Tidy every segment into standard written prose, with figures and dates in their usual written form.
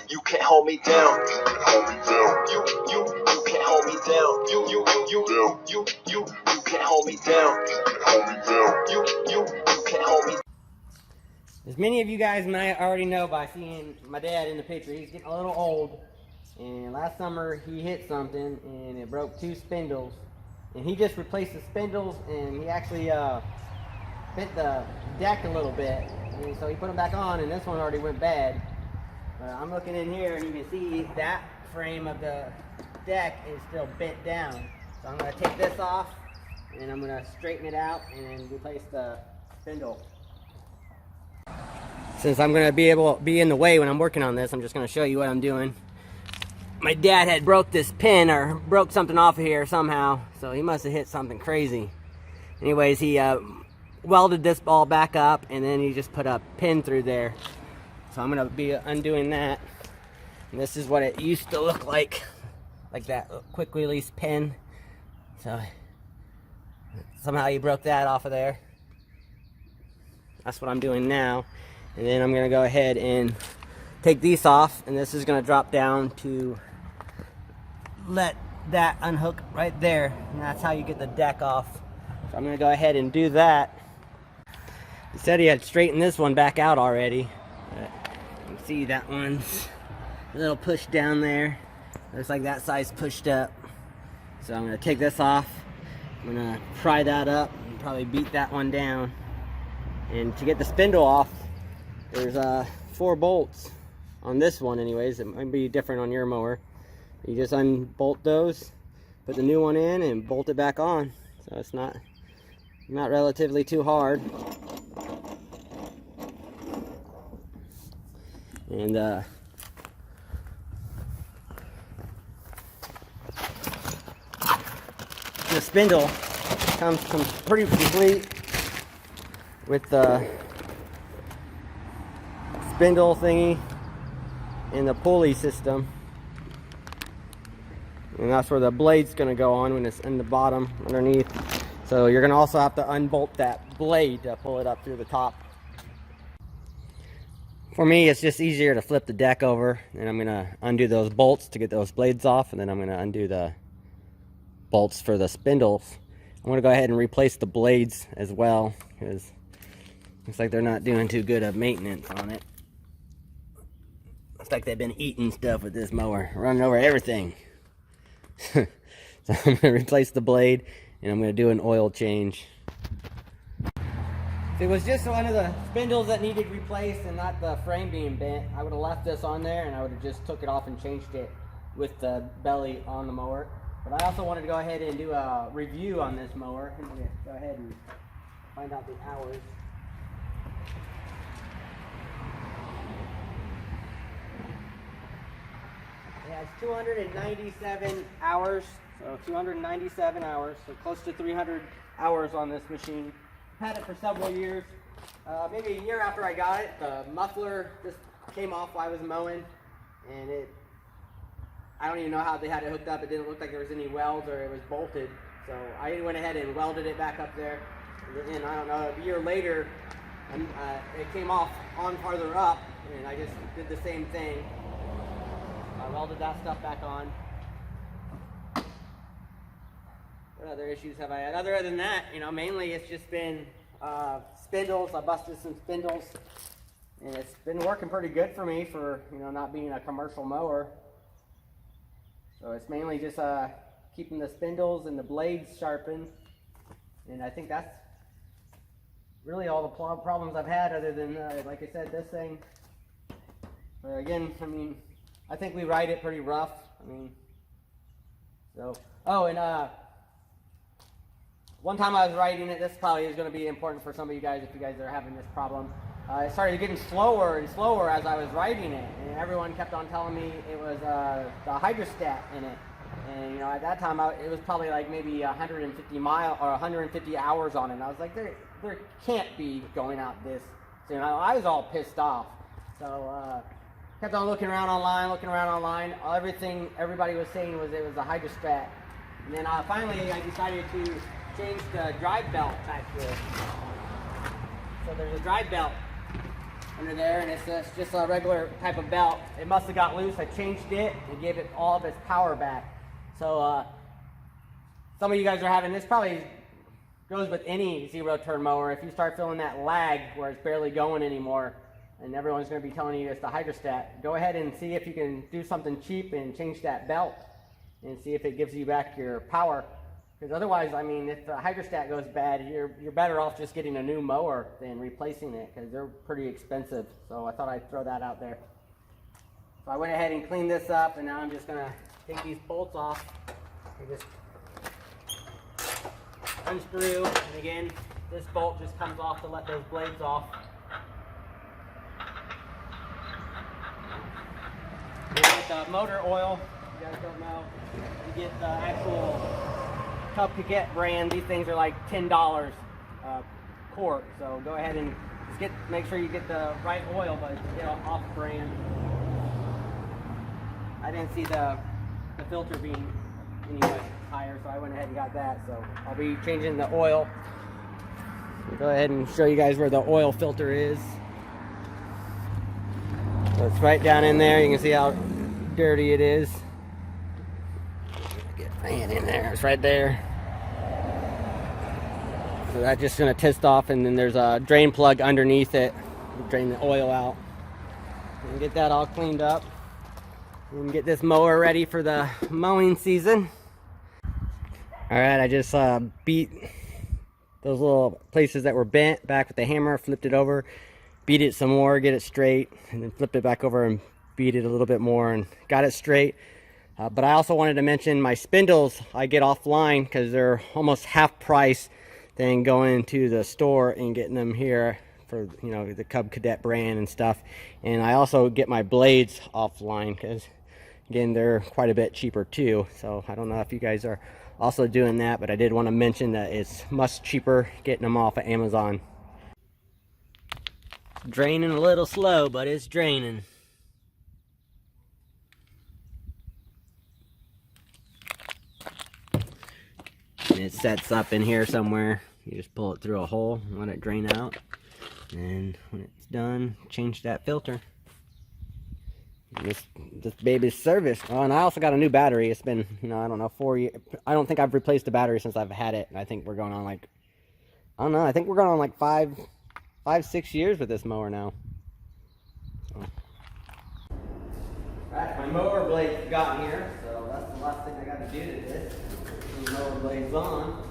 You can't hold me down. You can't hold me down. You can't hold me down. You can't hold me down. You can't hold me down. You can't hold me. As many of you guys might already know by seeing my dad in the picture, he's getting a little old. And last summer he hit something and it broke 2 spindles. And he just replaced the spindles and he actually bent the deck a little bit. And so he put them back on and this one already went bad. I'm looking in here and you can see that frame of the deck is still bent down. So I'm going to take this off and I'm going to straighten it out and replace the spindle. Since I'm going to be able to be in the way when I'm working on this, I'm just going to show you what I'm doing. My dad had broke this pin or broke something off of here somehow, so he must have hit something crazy. Anyways, he welded this ball back up and then he just put a pin through there. So I'm going to be undoing that. And this is what it used to look like that quick release pin. So somehow he broke that off of there. That's what I'm doing now. And then I'm going to go ahead and take these off, and this is going to drop down to let that unhook right there, and that's how you get the deck off. So I'm going to go ahead and do that. He said he had straightened this one back out already. You can see that one's a little pushed down there. Looks like that side's pushed up. So I'm going to take this off. I'm going to pry that up and probably beat that one down. And to get the spindle off, there's 4 bolts on this one anyways. It might be different on your mower. You just unbolt those, put the new one in and bolt it back on. So it's not relatively too hard. And the spindle comes pretty complete with the spindle thingy and the pulley system, and that's where the blade's going to go on when it's in the bottom underneath. So you're going to also have to unbolt that blade to pull it up through the top. For me, it's just easier to flip the deck over, and I'm going to undo those bolts to get those blades off, and then I'm going to undo the bolts for the spindles. I'm going to go ahead and replace the blades as well, because looks like they're not doing too good of maintenance on it. Looks like they've been eating stuff with this mower, running over everything. So I'm going to replace the blade, and I'm going to do an oil change. If it was just one of the spindles that needed replaced and not the frame being bent, I would have left this on there and I would have just took it off and changed it with the belly on the mower. But I also wanted to go ahead and do a review on this mower. I'm going to go ahead and find out the hours. It has 297 hours, so 297 hours, so close to 300 hours on this machine. Had it for several years. Maybe a year after I got it, the muffler just came off while I was mowing, and I don't even know how they had it hooked up. It didn't look like there was any welds or it was bolted. So I went ahead and welded it back up there. And I don't know, a year later, it came off on farther up, and I just did the same thing. I welded that stuff back on. What other issues have I had? Other than that, mainly it's just been spindles. I busted some spindles, and it's been working pretty good for me for, not being a commercial mower. So it's mainly just keeping the spindles and the blades sharpened, and I think that's really all the problems I've had, other than, like I said, this thing. But again, I think we ride it pretty rough. One time I was riding it, this probably is going to be important for some of you guys if you guys are having this problem. It started getting slower and slower as I was riding it, and everyone kept on telling me it was the hydrostat in it. And at that time it was probably like maybe 150 miles or 150 hours on it. And I was like, there can't be going out this soon. I was all pissed off. So kept on looking around online. Everything everybody was saying was it was a hydrostat. And then finally I decided to change the drive belt back here. So there's a drive belt under there, and it's just a regular type of belt. It must have got loose. I changed it and gave it all of its power back. So some of you guys are having this, probably goes with any zero-turn mower. If you start feeling that lag where it's barely going anymore, and everyone's going to be telling you it's the hydrostat, go ahead and see if you can do something cheap and change that belt and see if it gives you back your power. Because otherwise, I mean, if the hydrostat goes bad, you're better off just getting a new mower than replacing it, because they're pretty expensive. So I thought I'd throw that out there. So I went ahead and cleaned this up, and now I'm just going to take these bolts off and just unscrew. And again, this bolt just comes off to let those blades off. You get the motor oil, you guys don't know, you get the actual Cub Cadet brand. These things are like $10 quart, so go ahead and just make sure you get the right oil, but get off brand. I didn't see the filter being any higher, so I went ahead and got that. So I'll be changing the oil. I'll go ahead and show you guys where the oil filter is. So it's right down in there. You can see how dirty it is. Get my hand in there. It's right there. So that's just going to test off, and then there's a drain plug underneath it. Drain the oil out. And get that all cleaned up. And get this mower ready for the mowing season. Alright, I just beat those little places that were bent back with the hammer, flipped it over, beat it some more, get it straight, and then flipped it back over and beat it a little bit more and got it straight. But I also wanted to mention my spindles I get offline because they're almost half price than going to the store and getting them here for, you know, the Cub Cadet brand and stuff. And I also get my blades offline because, again, they're quite a bit cheaper too. So I don't know if you guys are also doing that, but I did want to mention that it's much cheaper getting them off of Amazon. Draining a little slow, but it's draining. And it sets up in here somewhere. You just pull it through a hole and let it drain out. And when it's done, change that filter. This baby's serviced. Oh, and I also got a new battery. It's been, you know, I don't know, 4 years. I don't think I've replaced the battery since I've had it. And I think we're going on like, I don't know, I think we're going on like 5-6 years with this mower now. So. Alright, my mower blade's gotten here, so that's the last thing I got to do to this. Put the mower blades on.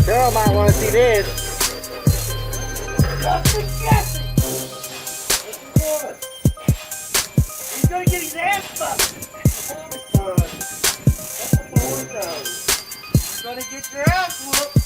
Girl might want to see this. He's gonna get his ass fucked. That's the boy does. You're gonna get your ass whooped.